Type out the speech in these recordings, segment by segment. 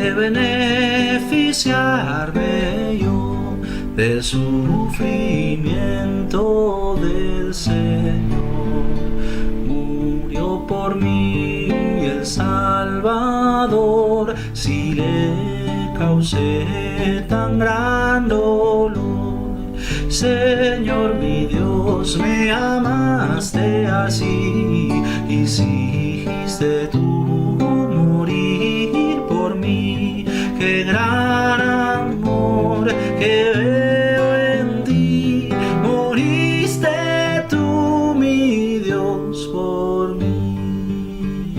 que beneficiarme yo del sufrimiento del Señor. Murió por mí el Salvador, si le causé tan gran dolor. Señor mi Dios, me amaste así, hiciste tú morir por mí. Qué gran amor que veo en ti, moriste tú mi Dios por mí.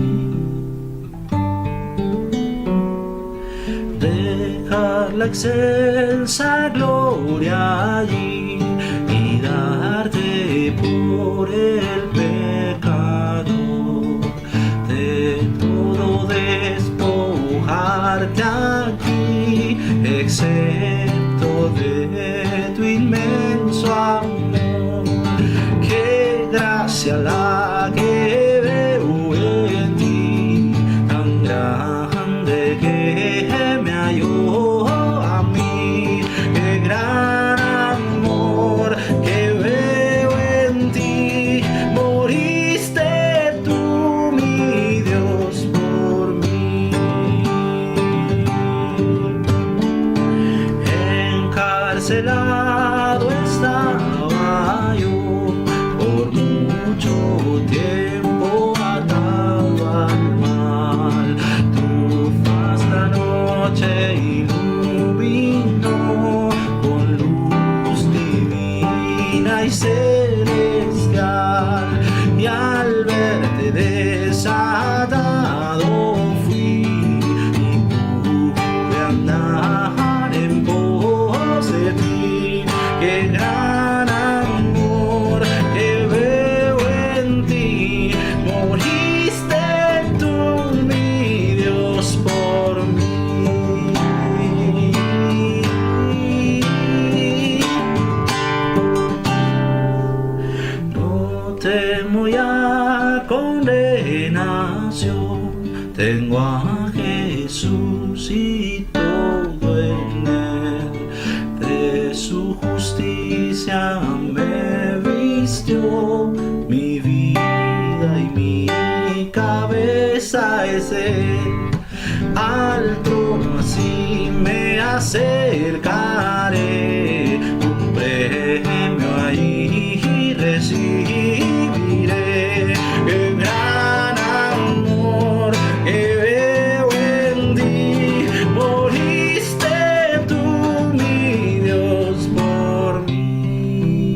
Dejar la excelsa gloria allí y darte por el pecado, de todo despojarte aquí, excepto de tu inmenso amor. Qué gracia la que veo en ti, tan grande que me halló a mí. Qué gran amor que veo en ti, moriste tú mi Dios por mí. Encarcelado estaba yo por mucho tiempo, atado al mal. Tu faz la noche iluminó con luz divina y celestial, y al verte desatado fui y pude andar en pos de ti. Qué gran amor que veo en ti, moriste tú mi Dios por mí. No temo ya condenación, tengo a Jesús y todo en él. De su justicia me vistió, mi vida y mi cabeza es él. Al trono así me acercaré, un premio ahí recibiré. Qué gran amor que veo en ti, moriste tú mi Dios por mí.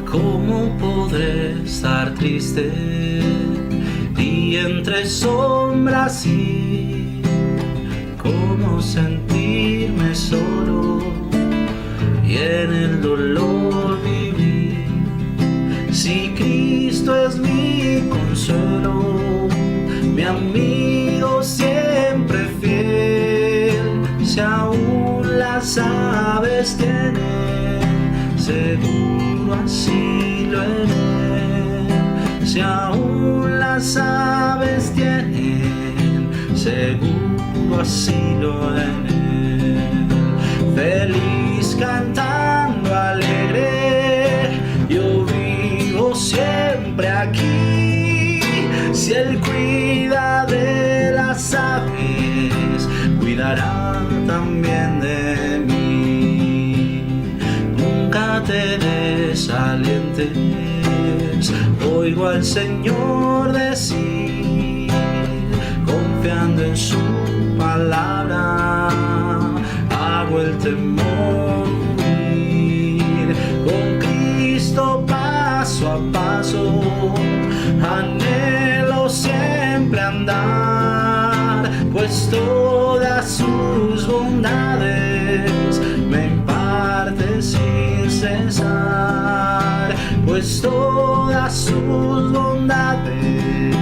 ¿Cómo podré estar triste y entre sombras y cómo sentirme solo y en el dolor vivir? Si Cristo es mi consuelo, mi amigo siempre fiel, si aún las aves tienen seguro asilo en él, si aún las aves tienen seguro asilo en él. Feliz cantando alegre, yo vivo siempre aquí. Si él cuida de las aves, cuidará también de mí. Nunca te desalientes, oigo al Señor decir, confiando en su palabra, hago el temor huir. Con Cristo paso a paso, anhelo siempre andar, pues todas sus bondades me imparte sin cesar, pues todas sus bondades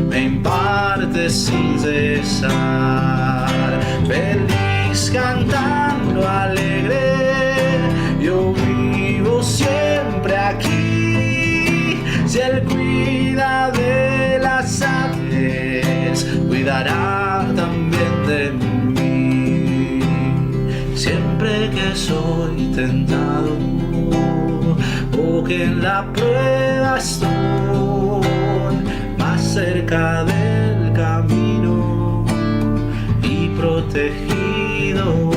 me imparte sin cesar. Feliz cantando alegre, yo vivo siempre aquí. Si Él cuida de las aves, cuidará también de mí. Siempre que soy tentado o que en la prueba estoy más cerca del camino y protegido,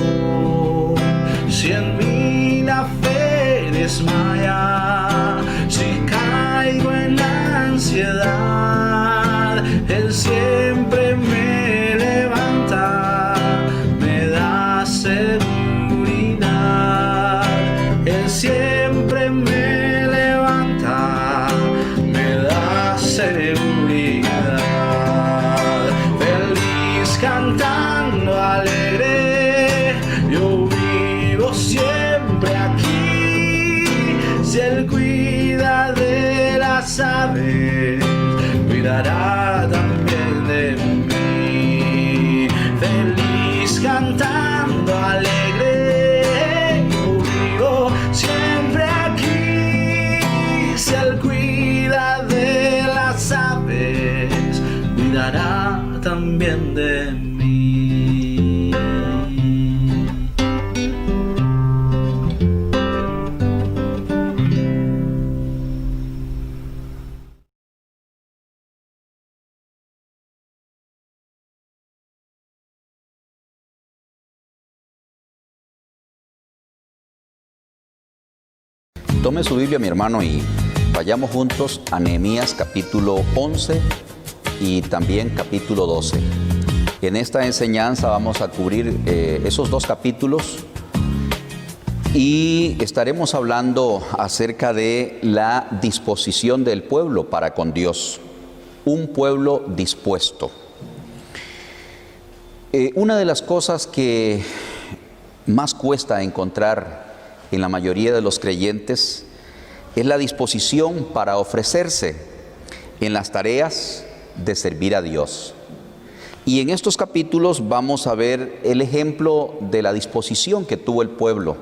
si en mí la fe desmaya, si caigo en la ansiedad, Él siempre me levanta, me da seguridad. Él siempre me levanta, me da seguridad. Feliz cantando alegre, yo vivo siempre aquí. Si Él cuida de las aves, cuidará también de mí. Feliz cantando alegre, yo vivo siempre aquí. Si Él cuida de las aves, cuidará también de mí. Tome su Biblia, mi hermano, y vayamos juntos a Nehemías capítulo 11 y también capítulo 12. En esta enseñanza vamos a cubrir esos dos capítulos y estaremos hablando acerca de la disposición del pueblo para con Dios. Un pueblo dispuesto. Una de las cosas que más cuesta encontrar en la mayoría de los creyentes es la disposición para ofrecerse en las tareas de servir a Dios. Y en estos capítulos vamos a ver el ejemplo de la disposición que tuvo el pueblo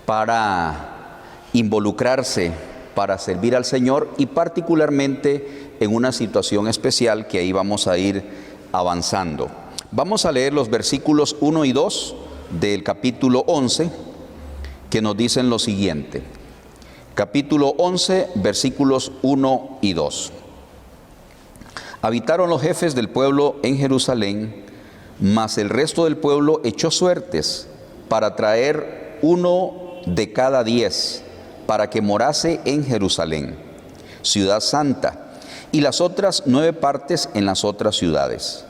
para involucrarse, para servir al Señor, y particularmente en una situación especial que ahí vamos a ir avanzando. Vamos a leer los versículos 1 y 2 del capítulo 11, que nos dicen lo siguiente. Capítulo 11, versículos 1 y 2. Habitaron los jefes del pueblo en Jerusalén, mas el resto del pueblo echó suertes para traer 1 de cada 10, para que morase en Jerusalén, ciudad santa, y las otras 9 partes en las otras ciudades.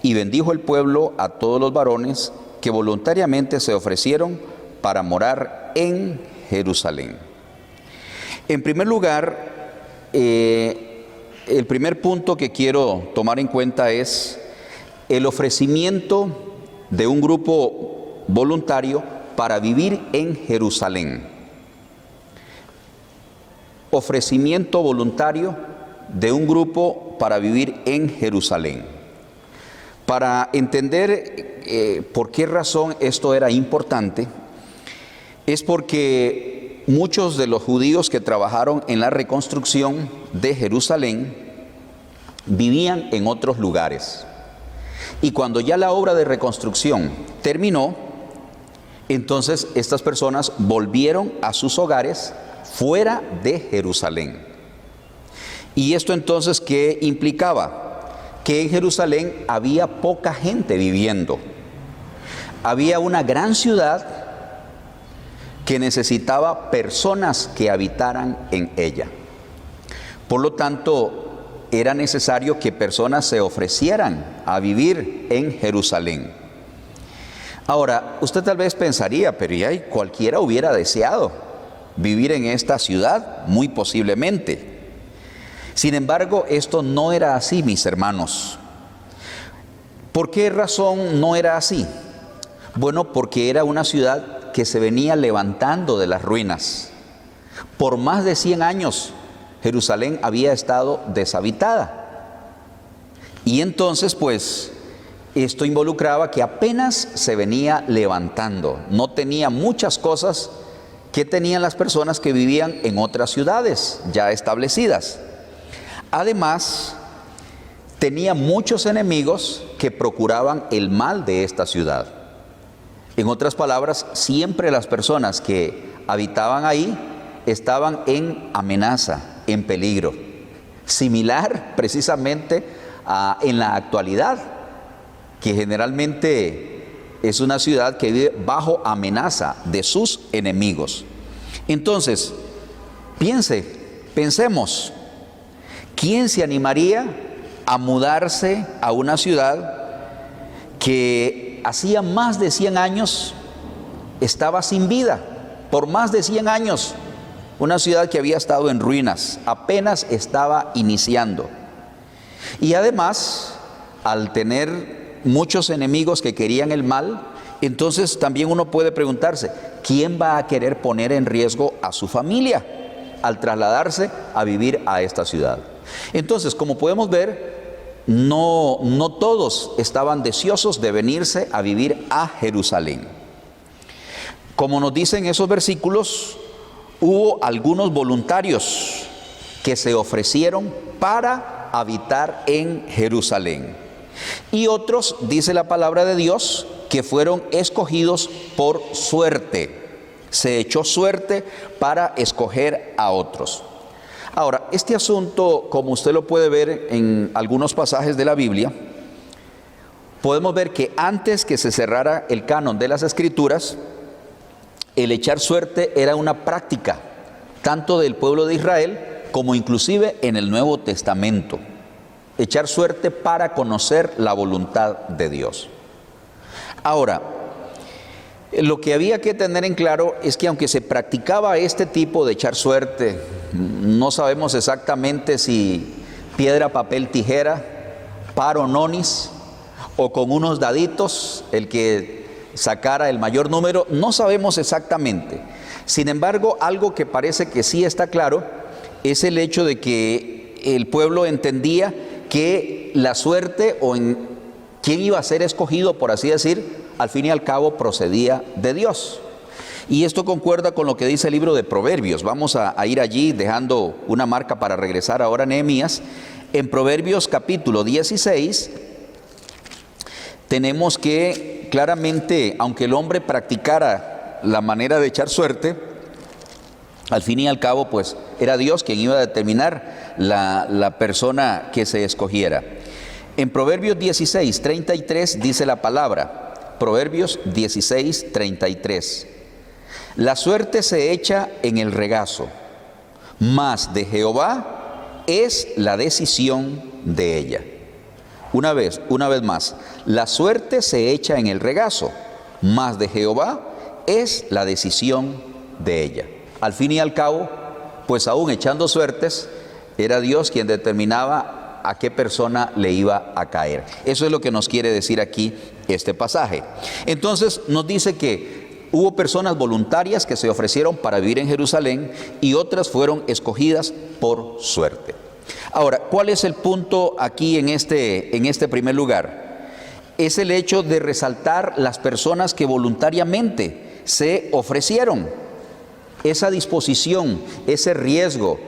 Y bendijo el pueblo a todos los varones que voluntariamente se ofrecieron para morar en Jerusalén. En primer lugar, el primer punto que quiero tomar en cuenta es el ofrecimiento de un grupo voluntario para vivir en Jerusalén. Ofrecimiento voluntario de un grupo para vivir en Jerusalén. Para entender por qué razón esto era importante, es porque muchos de los judíos que trabajaron en la reconstrucción de Jerusalén vivían en otros lugares. Y cuando ya la obra de reconstrucción terminó, entonces estas personas volvieron a sus hogares fuera de Jerusalén. Y esto entonces, ¿qué implicaba? Que en Jerusalén había poca gente viviendo. Había una gran ciudad que necesitaba personas que habitaran en ella. Por lo tanto, era necesario que personas se ofrecieran a vivir en Jerusalén. Ahora, usted tal vez pensaría, pero ya cualquiera hubiera deseado vivir en esta ciudad, muy posiblemente. Sin embargo, esto no era así, mis hermanos. ¿Por qué razón no era así? Bueno, porque era una ciudad que se venía levantando de las ruinas. Por más de 100 años, Jerusalén había estado deshabitada. Y entonces, pues, esto involucraba que apenas se venía levantando. No tenía muchas cosas que tenían las personas que vivían en otras ciudades ya establecidas. Además, tenía muchos enemigos que procuraban el mal de esta ciudad. En otras palabras, siempre las personas que habitaban ahí estaban en amenaza, en peligro. Similar precisamente en la actualidad, que generalmente es una ciudad que vive bajo amenaza de sus enemigos. Entonces, pensemos, ¿quién se animaría a mudarse a una ciudad que hacía más de 100 años estaba sin vida? Por más de 100 años, una ciudad que había estado en ruinas, apenas estaba iniciando. Y además, al tener muchos enemigos que querían el mal, entonces también uno puede preguntarse, ¿quién va a querer poner en riesgo a su familia al trasladarse a vivir a esta ciudad? Entonces, como podemos ver, no todos estaban deseosos de venirse a vivir a Jerusalén. Como nos dicen esos versículos, hubo algunos voluntarios que se ofrecieron para habitar en Jerusalén. Y otros, dice la palabra de Dios, que fueron escogidos por suerte. Se echó suerte para escoger a otros. Ahora, este asunto, como usted lo puede ver en algunos pasajes de la Biblia, podemos ver que antes que se cerrara el canon de las Escrituras, el echar suerte era una práctica, tanto del pueblo de Israel como inclusive en el Nuevo Testamento. Echar suerte para conocer la voluntad de Dios. Ahora, lo que había que tener en claro es que aunque se practicaba este tipo de echar suerte, no sabemos exactamente si piedra, papel, tijera, paro, nonis, o con unos daditos, el que sacara el mayor número, no sabemos exactamente. Sin embargo, algo que parece que sí está claro es el hecho de que el pueblo entendía que la suerte o en quién iba a ser escogido, por así decir, al fin y al cabo procedía de Dios. Y esto concuerda con lo que dice el libro de Proverbios. Vamos a ir allí dejando una marca para regresar ahora a Nehemías. En Proverbios capítulo 16 tenemos que claramente, aunque el hombre practicara la manera de echar suerte, al fin y al cabo pues era Dios quien iba a determinar la persona que se escogiera. En Proverbios 16, 33 dice la palabra, Proverbios 16, 33. La suerte se echa en el regazo, mas de Jehová es la decisión de ella. Una vez más, la suerte se echa en el regazo, mas de Jehová es la decisión de ella. Al fin y al cabo, pues aún echando suertes, era Dios quien determinaba a qué persona le iba a caer. Eso es lo que nos quiere decir aquí este pasaje. Entonces nos dice que hubo personas voluntarias que se ofrecieron para vivir en Jerusalén y otras fueron escogidas por suerte. Ahora, ¿cuál es el punto aquí en este primer lugar? Es el hecho de resaltar las personas que voluntariamente se ofrecieron. Esa disposición, ese riesgo,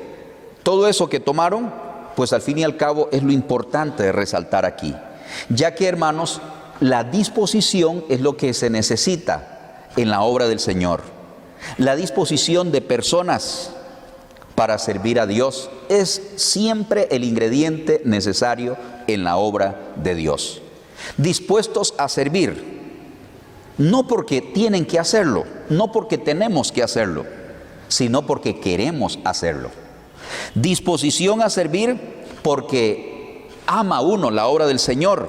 todo eso que tomaron, pues al fin y al cabo es lo importante de resaltar aquí. Ya que, hermanos, la disposición es lo que se necesita en la obra del Señor. La disposición de personas para servir a Dios es siempre el ingrediente necesario en la obra de Dios. Dispuestos a servir, no porque tienen que hacerlo, no porque tenemos que hacerlo, sino porque queremos hacerlo. Disposición a servir porque ama uno la obra del Señor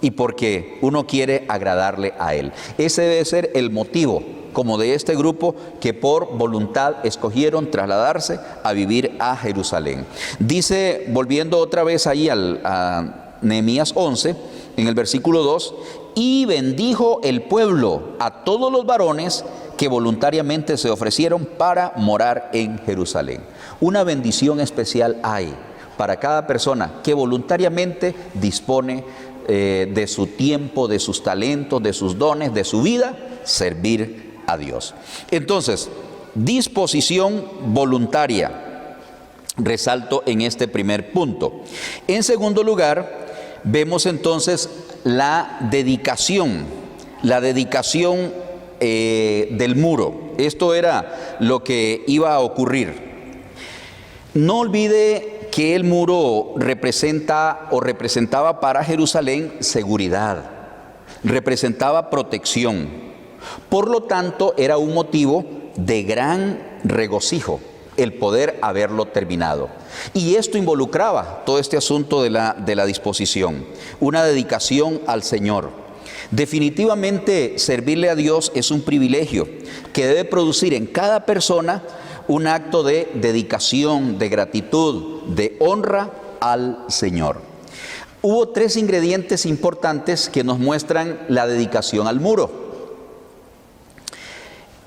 y porque uno quiere agradarle a Él. Ese debe ser el motivo, como de este grupo que por voluntad escogieron trasladarse a vivir a Jerusalén. Dice, volviendo otra vez ahí a Nehemías 11, en el versículo 2, y bendijo el pueblo a todos los varones que voluntariamente se ofrecieron para morar en Jerusalén. Una bendición especial hay para cada persona que voluntariamente dispone de su tiempo, de sus talentos, de sus dones, de su vida, servir a Dios. Entonces, disposición voluntaria, resalto en este primer punto. En segundo lugar, vemos entonces la dedicación del muro. Esto era lo que iba a ocurrir. No olvide que el muro representaba para Jerusalén seguridad, representaba protección. Por lo tanto, era un motivo de gran regocijo el poder haberlo terminado. Y esto involucraba todo este asunto de la disposición, una dedicación al Señor. Definitivamente, servirle a Dios es un privilegio que debe producir en cada persona un acto de dedicación, de gratitud, de honra al Señor. Hubo 3 ingredientes importantes que nos muestran la dedicación al muro.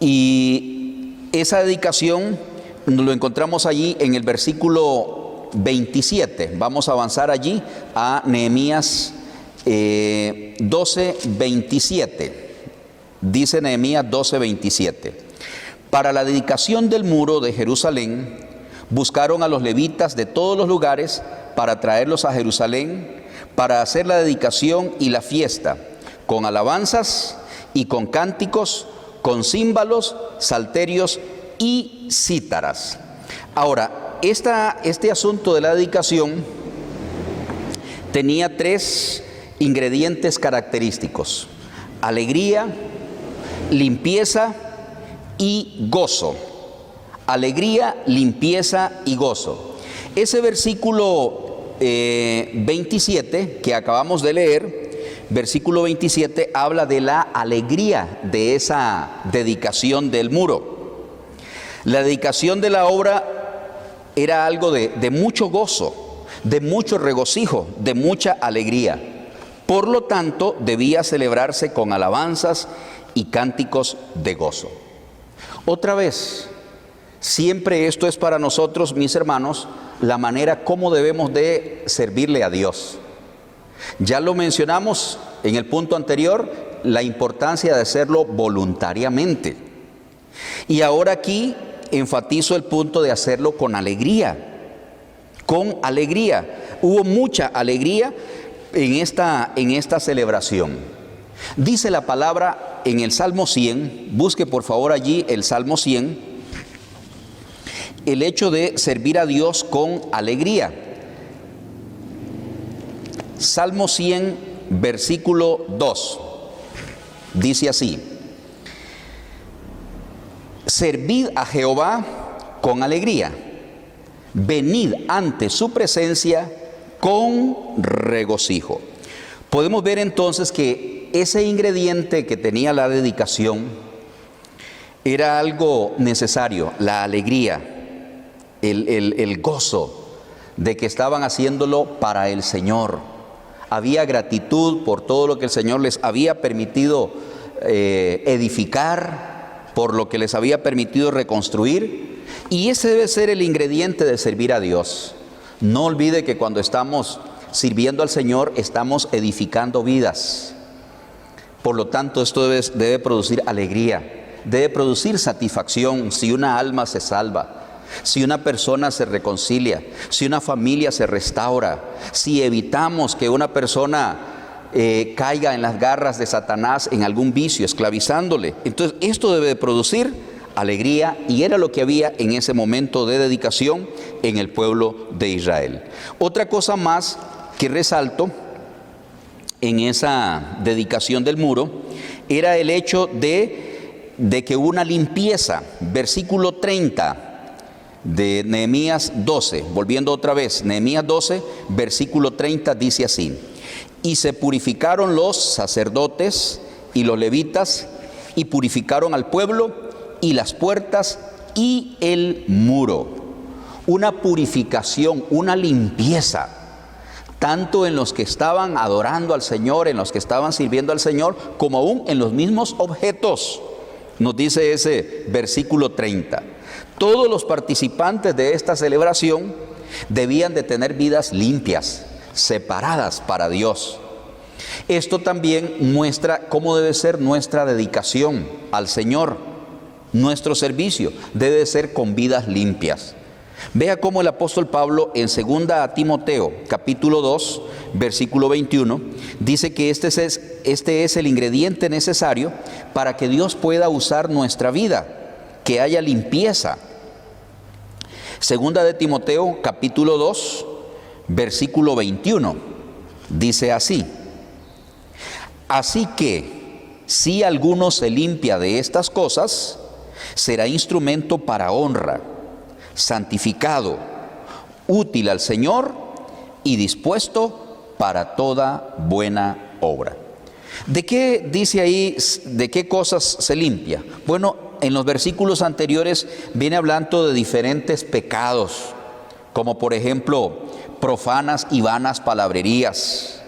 Y esa dedicación lo encontramos allí en el versículo 27. Vamos a avanzar allí a Nehemías 12:27. Dice Nehemías 12:27. Para la dedicación del muro de Jerusalén, buscaron a los levitas de todos los lugares para traerlos a Jerusalén, para hacer la dedicación y la fiesta, con alabanzas y con cánticos, con címbalos, salterios y cítaras. Ahora, este asunto de la dedicación tenía 3 ingredientes característicos: alegría, limpieza y gozo. Alegría, limpieza y gozo. Ese versículo 27 que acabamos de leer, versículo 27, habla de la alegría de esa dedicación del muro. La dedicación de la obra era algo de mucho gozo, de mucho regocijo, de mucha alegría. Por lo tanto, debía celebrarse con alabanzas y cánticos de gozo. Otra vez, siempre esto es para nosotros, mis hermanos, la manera como debemos de servirle a Dios. Ya lo mencionamos en el punto anterior, la importancia de hacerlo voluntariamente. Y ahora aquí enfatizo el punto de hacerlo con alegría. Con alegría. Hubo mucha alegría en esta celebración. Dice la palabra en el Salmo 100, busque por favor allí el Salmo 100, el hecho de servir a Dios con alegría. Salmo 100, versículo 2, dice así: servid a Jehová con alegría, venid ante su presencia con regocijo. Podemos ver entonces que ese ingrediente que tenía la dedicación era algo necesario, la alegría, el gozo de que estaban haciéndolo para el Señor. Había gratitud por todo lo que el Señor les había permitido edificar, por lo que les había permitido reconstruir, y ese debe ser el ingrediente de servir a Dios. No olvide que cuando estamos sirviendo al Señor estamos edificando vidas. Por lo tanto, esto debe producir alegría, debe producir satisfacción si una alma se salva, si una persona se reconcilia, si una familia se restaura, si evitamos que una persona caiga en las garras de Satanás en algún vicio, esclavizándole. Entonces, esto debe de producir alegría, y era lo que había en ese momento de dedicación en el pueblo de Israel. Otra cosa más que resalto en esa dedicación del muro era el hecho de que hubo una limpieza. Versículo 30 de Nehemías 12, volviendo otra vez, Nehemías 12, versículo 30 dice así: y se purificaron los sacerdotes y los levitas, y purificaron al pueblo y las puertas y el muro. Una purificación, una limpieza, tanto en los que estaban adorando al Señor, en los que estaban sirviendo al Señor, como aún en los mismos objetos Nos dice ese versículo 30. Todos los participantes de esta celebración debían de tener vidas limpias, separadas para Dios. Esto también muestra cómo debe ser nuestra dedicación al Señor. Nuestro servicio debe ser con vidas limpias. Vea cómo el apóstol Pablo en 2 Timoteo, capítulo 2, versículo 21, dice que este es el ingrediente necesario para que Dios pueda usar nuestra vida, que haya limpieza. 2 de Timoteo, capítulo 2, versículo 21, dice así: así que si alguno se limpia de estas cosas, será instrumento para honra, santificado, útil al Señor y dispuesto para toda buena obra. ¿De qué dice ahí, de qué cosas se limpia? Bueno, en los versículos anteriores viene hablando de diferentes pecados, como por ejemplo, profanas y vanas palabrerías.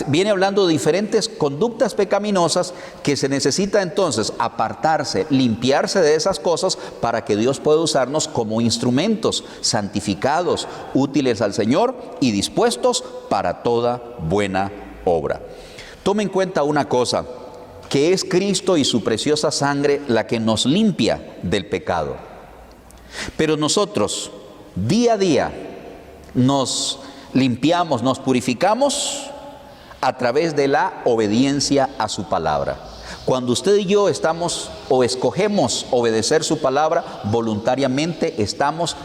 Viene hablando de diferentes conductas pecaminosas que se necesita entonces apartarse, limpiarse de esas cosas para que Dios pueda usarnos como instrumentos santificados, útiles al Señor y dispuestos para toda buena obra. Tome en cuenta una cosa, que es Cristo y su preciosa sangre la que nos limpia del pecado. Pero nosotros día a día nos limpiamos, nos purificamos a través de la obediencia a su palabra. Cuando usted y yo estamos o escogemos obedecer su palabra, voluntariamente estamos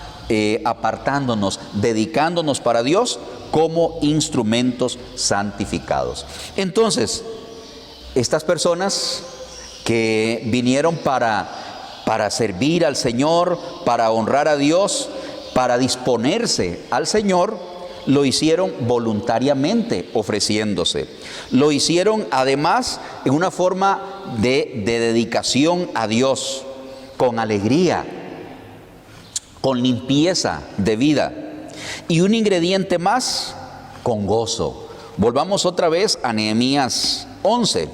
apartándonos, dedicándonos para Dios como instrumentos santificados. Entonces, estas personas que vinieron para servir al Señor, para honrar a Dios, para disponerse al Señor, lo hicieron voluntariamente, ofreciéndose. Lo hicieron además en una forma de dedicación a Dios, con alegría, con limpieza de vida. Y un ingrediente más, con gozo. Volvamos otra vez a Nehemías 11.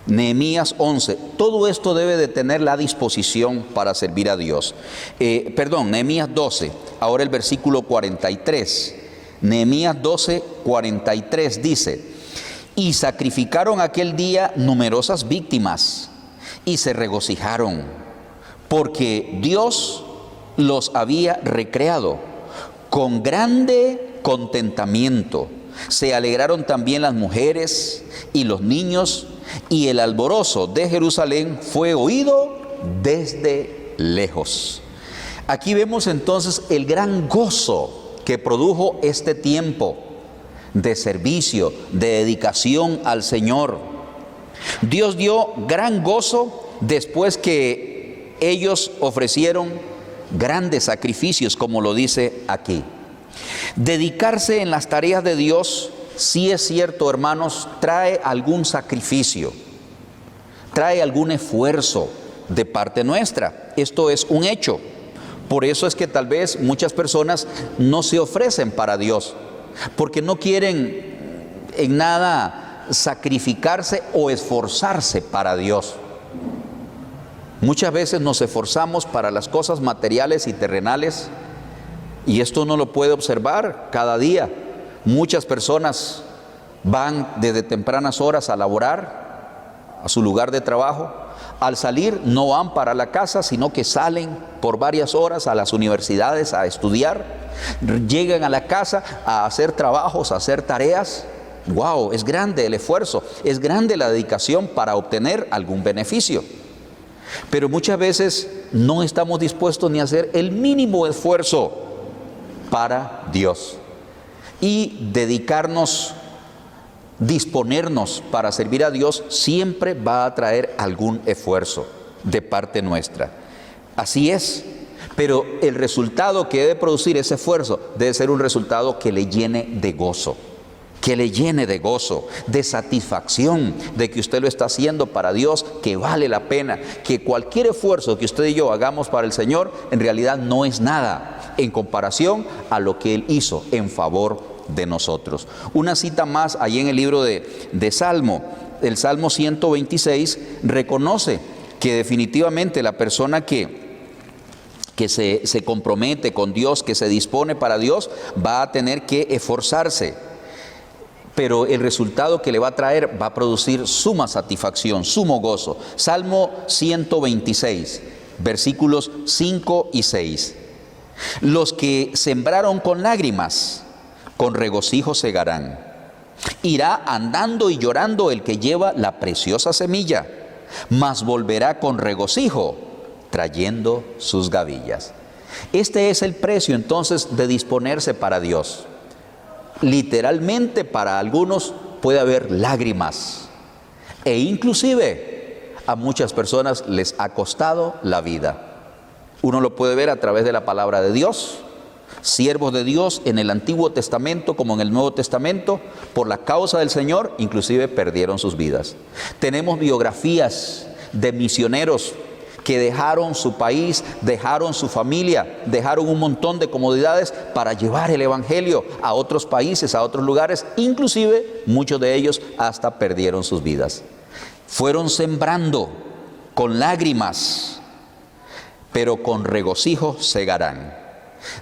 Nehemías 11. Todo esto debe de tener la disposición para servir a Dios. Nehemías 12. Ahora el versículo 43. Nehemías 12, 43 dice: y sacrificaron aquel día numerosas víctimas y se regocijaron, porque Dios los había recreado con grande contentamiento. Se alegraron también las mujeres y los niños, y el alborozo de Jerusalén fue oído desde lejos. Aquí vemos entonces el gran gozo que produjo este tiempo de servicio, de dedicación al Señor. Dios dio gran gozo después que ellos ofrecieron grandes sacrificios, como lo dice aquí. Dedicarse en las tareas de Dios, sí es cierto, hermanos, trae algún sacrificio, trae algún esfuerzo de parte nuestra. Esto es un hecho. Por eso es que tal vez muchas personas no se ofrecen para Dios, porque no quieren en nada sacrificarse o esforzarse para Dios. Muchas veces nos esforzamos para las cosas materiales y terrenales, y esto uno lo puede observar cada día. Muchas personas van desde tempranas horas a laborar a su lugar de trabajo. Al salir no van para la casa, sino que salen por varias horas a las universidades a estudiar. Llegan a la casa a hacer trabajos, a hacer tareas. ¡Wow! Es grande el esfuerzo, es grande la dedicación para obtener algún beneficio. Pero muchas veces no estamos dispuestos ni a hacer el mínimo esfuerzo para Dios. Y dedicarnos, disponernos para servir a Dios siempre va a traer algún esfuerzo de parte nuestra. Así es, pero el resultado que debe producir ese esfuerzo debe ser un resultado que le llene de gozo, que le llene de gozo, de satisfacción de que usted lo está haciendo para Dios, que vale la pena, que cualquier esfuerzo que usted y yo hagamos para el Señor en realidad no es nada en comparación a lo que Él hizo en favor de nosotros. Una cita más allí en el libro de Salmo, el Salmo 126 reconoce que definitivamente la persona que se compromete con Dios, que se dispone para Dios, va a tener que esforzarse. Pero el resultado que le va a traer va a producir suma satisfacción, sumo gozo. Salmo 126, versículos 5 y 6. Los que sembraron con lágrimas, con regocijo segarán. Irá andando y llorando el que lleva la preciosa semilla, mas volverá con regocijo, trayendo sus gavillas. Este es el precio entonces de disponerse para Dios. Literalmente para algunos puede haber lágrimas, e inclusive a muchas personas les ha costado la vida. Uno lo puede ver a través de la palabra de Dios. Siervos de Dios en el Antiguo Testamento como en el Nuevo Testamento, por la causa del Señor, inclusive perdieron sus vidas. Tenemos biografías de misioneros que dejaron su país, dejaron su familia, dejaron un montón de comodidades para llevar el Evangelio a otros países, a otros lugares. Inclusive muchos de ellos hasta perdieron sus vidas. Fueron sembrando con lágrimas, pero con regocijo segarán.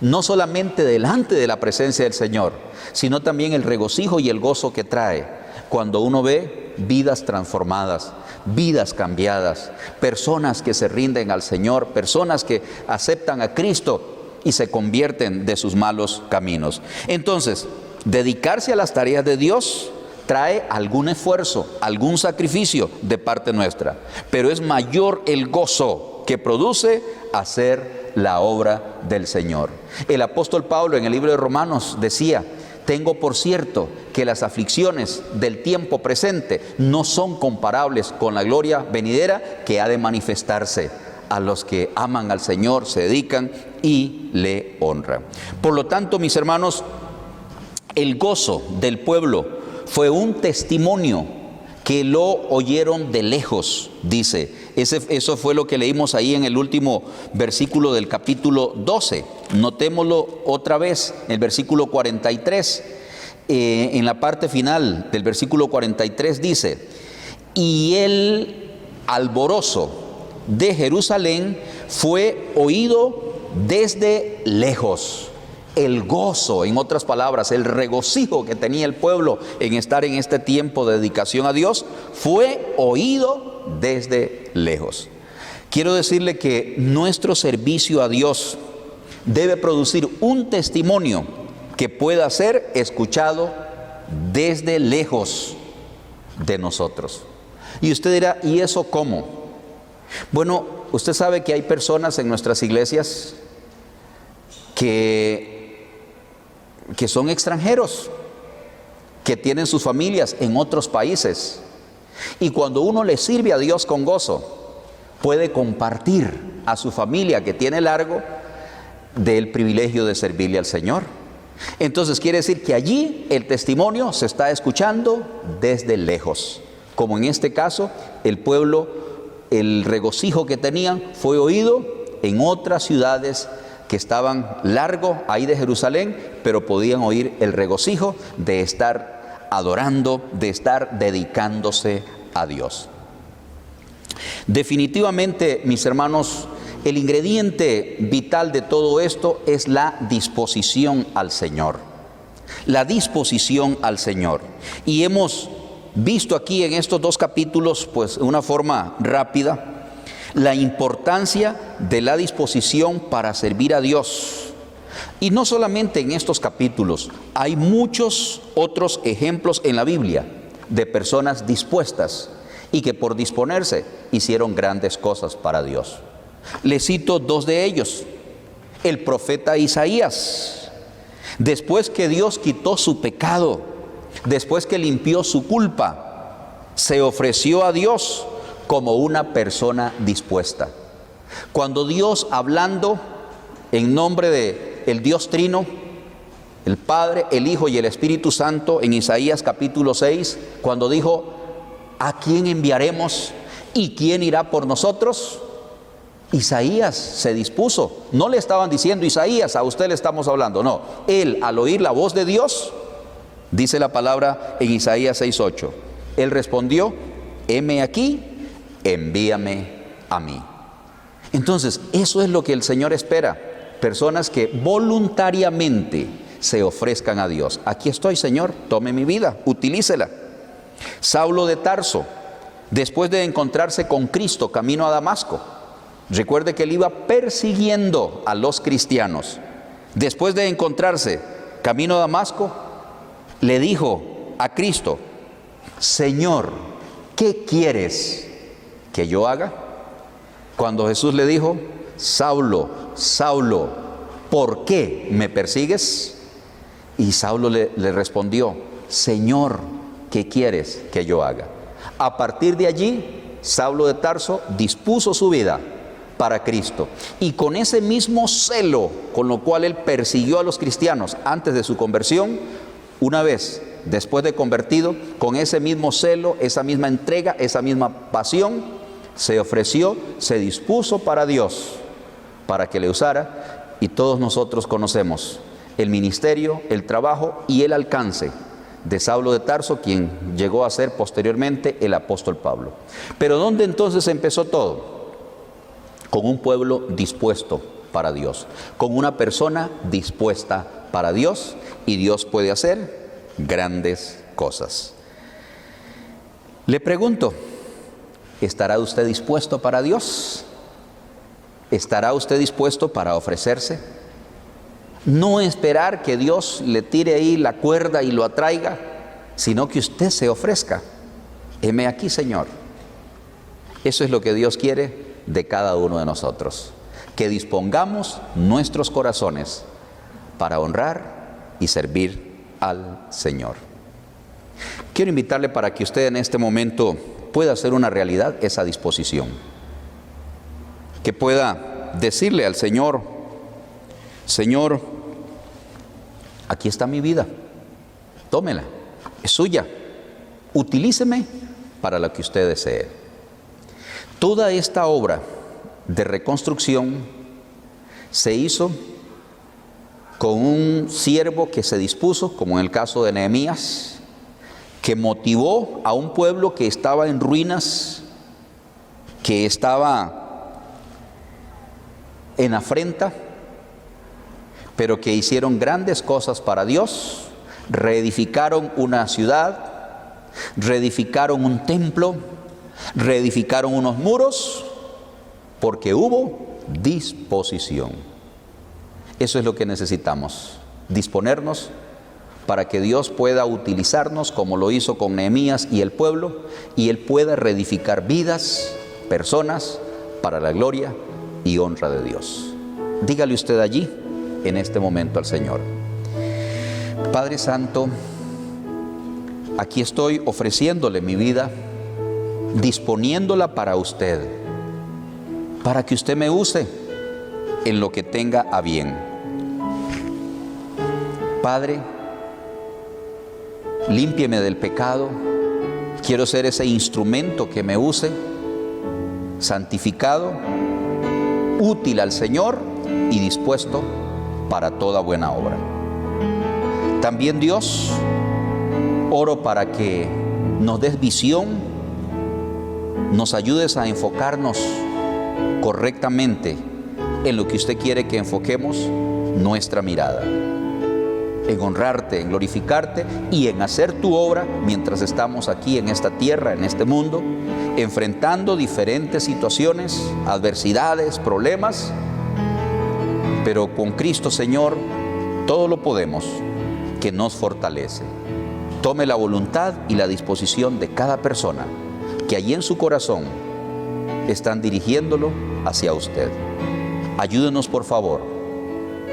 No solamente delante de la presencia del Señor, sino también el regocijo y el gozo que trae cuando uno ve vidas transformadas, vidas cambiadas, personas que se rinden al Señor, personas que aceptan a Cristo y se convierten de sus malos caminos. Entonces, dedicarse a las tareas de Dios trae algún esfuerzo, algún sacrificio de parte nuestra, pero es mayor el gozo que produce hacer la obra del Señor. El apóstol Pablo en el libro de Romanos decía: tengo por cierto que las aflicciones del tiempo presente no son comparables con la gloria venidera que ha de manifestarse a los que aman al Señor, se dedican y le honran. Por lo tanto, mis hermanos, el gozo del pueblo fue un testimonio que lo oyeron de lejos, dice. Eso fue lo que leímos ahí en el último versículo del capítulo 12. Notémoslo otra vez, el versículo 43. En la parte final del versículo 43 dice: y el alborozo de Jerusalén fue oído desde lejos. El gozo, en otras palabras, el regocijo que tenía el pueblo en estar en este tiempo de dedicación a Dios, fue oído desde lejos. Quiero decirle que nuestro servicio a Dios debe producir un testimonio que pueda ser escuchado desde lejos de nosotros. Y usted dirá: ¿y eso cómo? Bueno, usted sabe que hay personas en nuestras iglesias que son extranjeros, que tienen sus familias en otros países, y cuando uno le sirve a Dios con gozo, puede compartir a su familia que tiene largo del privilegio de servirle al Señor. Entonces quiere decir que allí el testimonio se está escuchando desde lejos, como en este caso el pueblo, el regocijo que tenían fue oído en otras ciudades que estaban largo ahí de Jerusalén, pero podían oír el regocijo de estar adorando, de estar dedicándose a Dios. Definitivamente, mis hermanos, el ingrediente vital de todo esto es la disposición al Señor. La disposición al Señor. Y hemos visto aquí en estos dos capítulos, pues de una forma rápida, la importancia de la disposición para servir a Dios. Y no solamente en estos capítulos, hay muchos otros ejemplos en la Biblia de personas dispuestas y que por disponerse hicieron grandes cosas para Dios. Les cito dos de ellos. El profeta Isaías, después que Dios quitó su pecado, después que limpió su culpa, se ofreció a Dios como una persona dispuesta. Cuando Dios, hablando en nombre de el Dios Trino, el Padre, el Hijo y el Espíritu Santo, en Isaías capítulo 6, cuando dijo: ¿a quién enviaremos y quién irá por nosotros? Isaías se dispuso. No le estaban diciendo: Isaías, a usted le estamos hablando. No, él, al oír la voz de Dios, dice la palabra en Isaías 6:8, él respondió: heme aquí, envíame a mí. Entonces, eso es lo que el Señor espera. Personas que voluntariamente se ofrezcan a Dios. Aquí estoy, Señor, tome mi vida, utilícela. Saulo de Tarso, después de encontrarse con Cristo camino a Damasco, recuerde que él iba persiguiendo a los cristianos. Después de encontrarse camino a Damasco, le dijo a Cristo: Señor, ¿qué quieres que yo haga? Cuando Jesús le dijo: Saulo, Saulo, ¿por qué me persigues? Y Saulo le respondió: Señor, ¿qué quieres que yo haga? A partir de allí, Saulo de Tarso dispuso su vida para Cristo. Y con ese mismo celo con lo cual él persiguió a los cristianos antes de su conversión, una vez después de convertido, con ese mismo celo, esa misma entrega, esa misma pasión, se ofreció, se dispuso para Dios, para que le usara. Y todos nosotros conocemos el ministerio, el trabajo y el alcance de Saulo de Tarso, quien llegó a ser posteriormente el apóstol Pablo. Pero ¿dónde entonces empezó todo? Con un pueblo dispuesto para Dios, con una persona dispuesta para Dios, y Dios puede hacer grandes cosas. Le pregunto, ¿estará usted dispuesto para Dios? ¿Estará usted dispuesto para ofrecerse? No esperar que Dios le tire ahí la cuerda y lo atraiga, sino que usted se ofrezca. Heme aquí, Señor. Eso es lo que Dios quiere de cada uno de nosotros, que dispongamos nuestros corazones para honrar y servir al Señor. Quiero invitarle para que usted en este momento pueda hacer una realidad esa disposición, que pueda decirle al Señor: Señor, aquí está mi vida, tómela, es suya, utilíceme para lo que usted desee. Toda esta obra de reconstrucción se hizo con un siervo que se dispuso, como en el caso de Nehemías, que motivó a un pueblo que estaba en ruinas, que estaba en afrenta, pero que hicieron grandes cosas para Dios. Reedificaron una ciudad, reedificaron un templo, reedificaron unos muros, porque hubo disposición. Eso es lo que necesitamos, disponernos para que Dios pueda utilizarnos como lo hizo con Nehemías y el pueblo, y Él pueda reedificar vidas, personas, para la gloria y honra de Dios. Dígale usted allí, en este momento, al Señor: Padre Santo, aquí estoy ofreciéndole mi vida, disponiéndola para usted, para que usted me use en lo que tenga a bien. Padre, límpieme del pecado. Quiero ser ese instrumento que me use, santificado, útil al Señor y dispuesto para toda buena obra. También, Dios, oro para que nos des visión, nos ayudes a enfocarnos correctamente en lo que usted quiere que enfoquemos nuestra mirada, en honrarte, en glorificarte y en hacer tu obra mientras estamos aquí en esta tierra, en este mundo, enfrentando diferentes situaciones, adversidades, problemas, pero con Cristo, Señor, todo lo podemos, que nos fortalece. Tome la voluntad y la disposición de cada persona que allí en su corazón están dirigiéndolo hacia usted. Ayúdenos, por favor,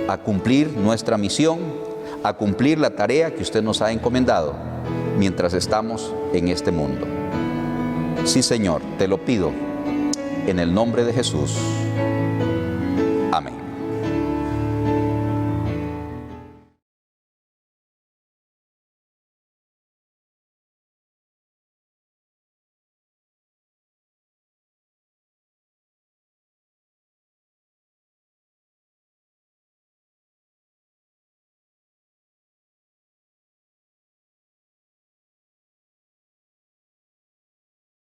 a cumplir nuestra misión, a cumplir la tarea que usted nos ha encomendado mientras estamos en este mundo. Sí, Señor, te lo pido en el nombre de Jesús.